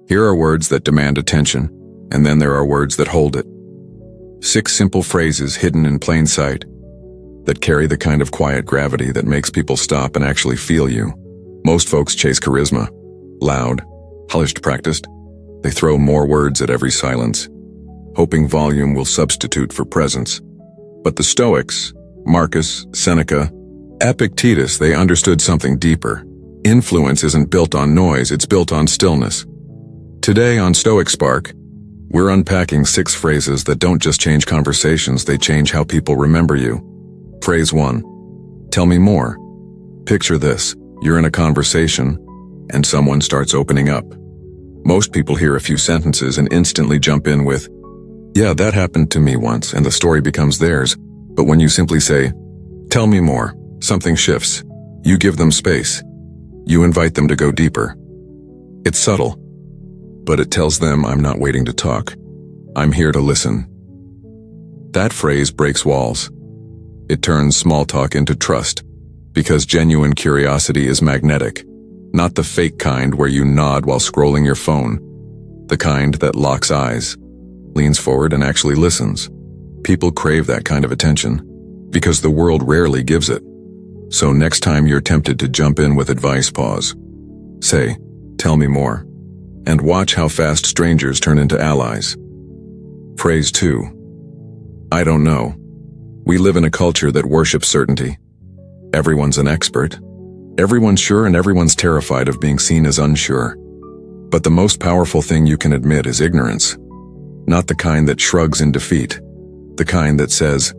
Here are words that demand attention, and then there are words that hold it. 6 simple phrases hidden in plain sight that carry the kind of quiet gravity that makes people stop and actually feel you. Most folks chase charisma, loud, polished, practiced. They throw more words at every silence, hoping volume will substitute for presence. But the Stoics, Marcus, Seneca, Epictetus, they understood something deeper. Influence isn't built on noise, it's built on stillness. Today on Stoic Spark, we're unpacking 6 phrases that don't just change conversations, they change how people remember you. Phrase 1. Tell me more. Picture this. You're in a conversation, and someone starts opening up. Most people hear a few sentences and instantly jump in with, "Yeah, that happened to me once," and the story becomes theirs. But when you simply say, "Tell me more," something shifts. You give them space. You invite them to go deeper. It's subtle, but it tells them, "I'm not waiting to talk. I'm here to listen." That phrase breaks walls. It turns small talk into trust, because genuine curiosity is magnetic, not the fake kind where you nod while scrolling your phone, the kind that locks eyes, leans forward and actually listens. People crave that kind of attention, because the world rarely gives it. So next time you're tempted to jump in with advice, pause. Say, "Tell me more," and watch how fast strangers turn into allies. Phrase 2. I don't know. We live in a culture that worships certainty. Everyone's an expert. Everyone's sure and everyone's terrified of being seen as unsure. But the most powerful thing you can admit is ignorance. Not the kind that shrugs in defeat. The kind that says,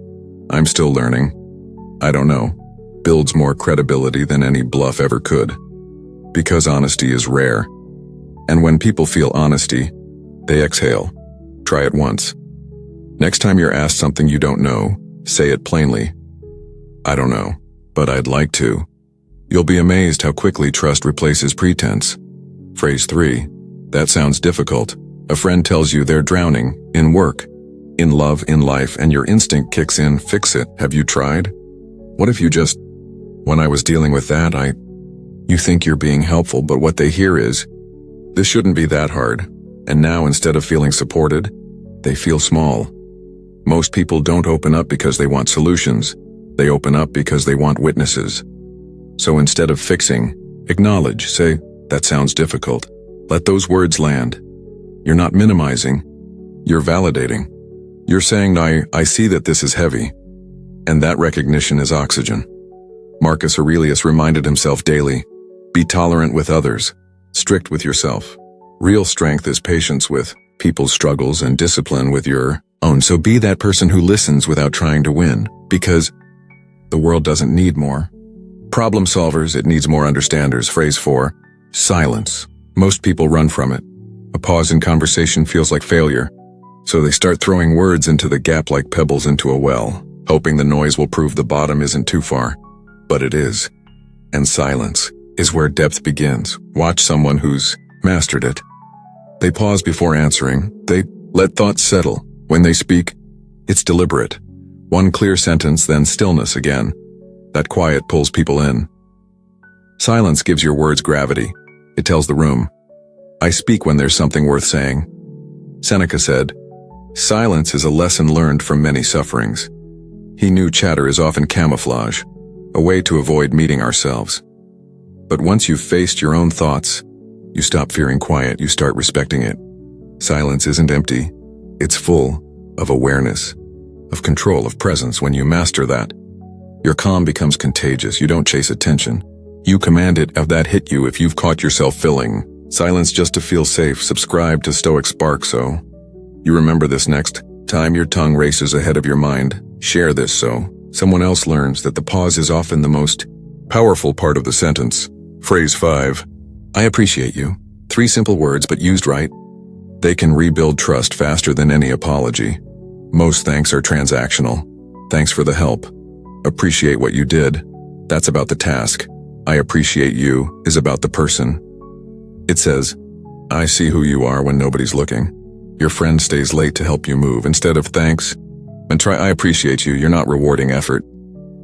"I'm still learning. I don't know," builds more credibility than any bluff ever could. Because honesty is rare. And when people feel honesty, they exhale. Try it once. Next time you're asked something you don't know, say it plainly. "I don't know, but I'd like to." You'll be amazed how quickly trust replaces pretense. Phrase 3. That sounds difficult. A friend tells you they're drowning, in work, in love, in life, and your instinct kicks in, "Fix it. Have you tried?" What if you just, "When I was dealing with that, You think you're being helpful, but what they hear is, "This shouldn't be that hard." And now instead of feeling supported, they feel small. Most people don't open up because they want solutions. They open up because they want witnesses. So instead of fixing, acknowledge, say, "That sounds difficult." Let those words land. You're not minimizing, you're validating. You're saying, I see that this is heavy. And that recognition is oxygen. Marcus Aurelius reminded himself daily, be tolerant with others, strict with yourself. Real strength is patience with people's struggles and discipline with your own. So be that person who listens without trying to win, because the world doesn't need more problem solvers, it needs more understanders. Phrase 4. Silence. Most people run from it. A pause in conversation feels like failure, so they start throwing words into the gap like pebbles into a well, hoping the noise will prove the bottom isn't too far. But it is. And silence is where depth begins. Watch someone who's mastered it. They pause before answering. They let thoughts settle. When they speak, it's deliberate. One clear sentence, then stillness again. That quiet pulls people in. Silence gives your words gravity. It tells the room, I speak when there's something worth saying. Seneca said, silence is a lesson learned from many sufferings. He knew chatter is often camouflage, a way to avoid meeting ourselves. But once you've faced your own thoughts, you stop fearing quiet, you start respecting it. Silence isn't empty. It's full of awareness, of control, of presence. When you master that, your calm becomes contagious. You don't chase attention. You command it. Of that hit you if you've caught yourself filling silence just to feel safe. Subscribe to Stoic Spark so you remember this next time your tongue races ahead of your mind. Share this so someone else learns that the pause is often the most powerful part of the sentence. Phrase 5. I appreciate you. 3 simple words, but used right, they can rebuild trust faster than any apology. Most thanks are transactional. Thanks for the help. Appreciate what you did. That's about the task. I appreciate you is about the person. It says, I see who you are when nobody's looking. Your friend stays late to help you move. Instead of thanks, and try I appreciate you, you're not rewarding effort.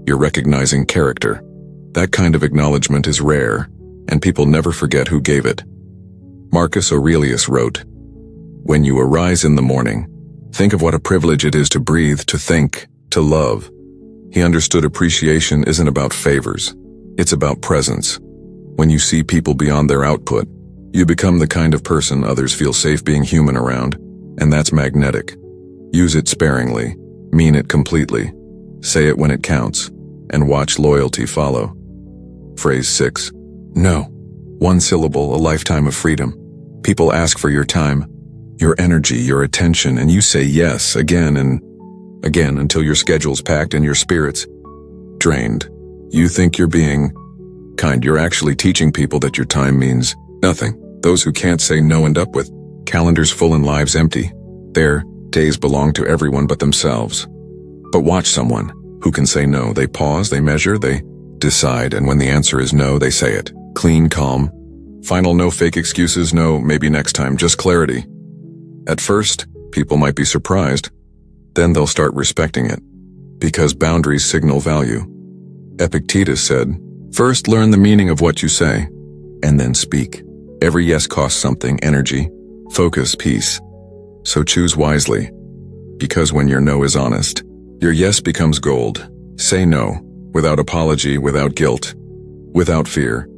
You're recognizing character. That kind of acknowledgement is rare, and people never forget who gave it. Marcus Aurelius wrote, "When you arise in the morning, think of what a privilege it is to breathe, to think, to love." He understood appreciation isn't about favors. It's about presence. When you see people beyond their output, you become the kind of person others feel safe being human around, and that's magnetic. Use it sparingly, mean it completely, say it when it counts, and watch loyalty follow. Phrase 6. No. One syllable, a lifetime of freedom. People ask for your time, your energy, your attention, and you say yes again and again until your schedule's packed and your spirit's drained. You think you're being kind. You're actually teaching people that your time means nothing. Those who can't say no end up with calendars full and lives empty. Their days belong to everyone but themselves. But watch someone who can say no. They pause, they measure, they decide, and when the answer is no, they say it. Clean, calm. Final, no fake excuses, no maybe next time, just clarity. At first, people might be surprised. Then they'll start respecting it. Because boundaries signal value. Epictetus said, "First learn the meaning of what you say, and then speak." Every yes costs something: energy, focus, peace. So choose wisely. Because when your no is honest, your yes becomes gold. Say no, without apology, without guilt, without fear.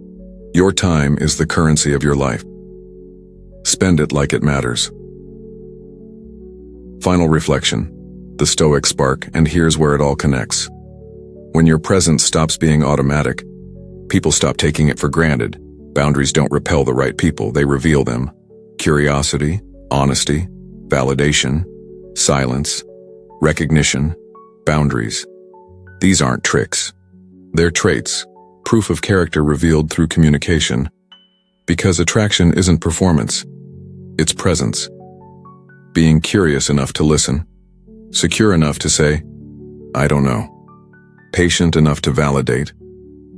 Your time is the currency of your life. Spend it like it matters. Final reflection. The Stoic spark, and here's where it all connects. When your presence stops being automatic, people stop taking it for granted. Boundaries don't repel the right people, they reveal them. Curiosity, honesty, validation, silence, recognition, boundaries. These aren't tricks. They're traits, proof of character revealed through communication. Because attraction isn't performance, it's presence. Being curious enough to listen, secure enough to say, "I don't know." Patient enough to validate,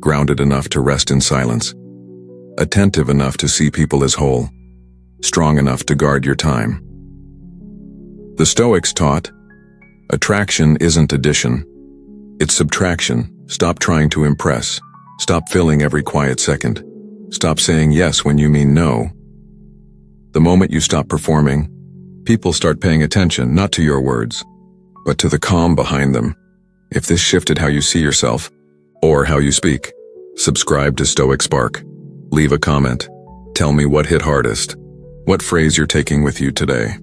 grounded enough to rest in silence, attentive enough to see people as whole, strong enough to guard your time. The Stoics taught, attraction isn't addition, it's subtraction. Stop trying to impress. Stop filling every quiet second. Stop saying yes when you mean no. The moment you stop performing, people start paying attention, not to your words, but to the calm behind them. If this shifted how you see yourself, or how you speak, subscribe to Stoic Spark. Leave a comment. Tell me what hit hardest, what phrase you're taking with you today.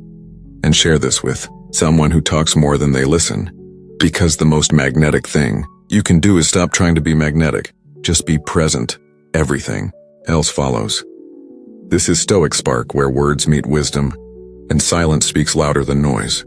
And share this with someone who talks more than they listen. Because the most magnetic thing you can do is stop trying to be magnetic. Just be present. Everything else follows. This is Stoic Spark, where words meet wisdom, and silence speaks louder than noise.